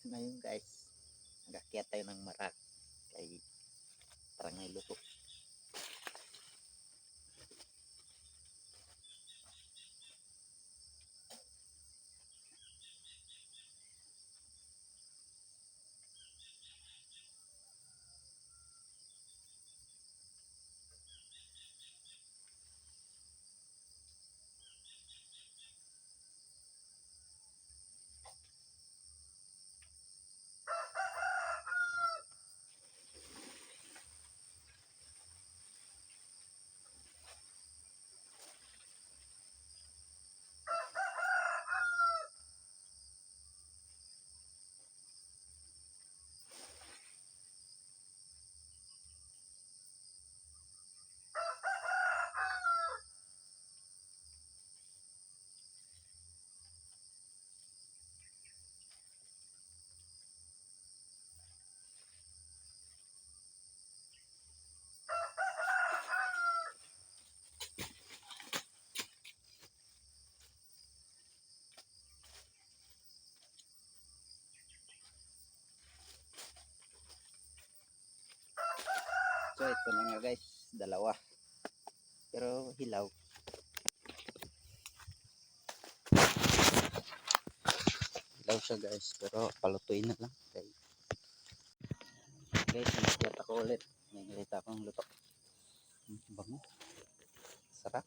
Ngayon guys, nagakyat tayo ng marak kay parang may luto. So ito na nga guys, dalawa. Pero hilaw. Hilaw siya guys, pero palutuin na lang. Okay. Guys, nagkita ko ulit. May nakita akong luto. Bango. Sarap.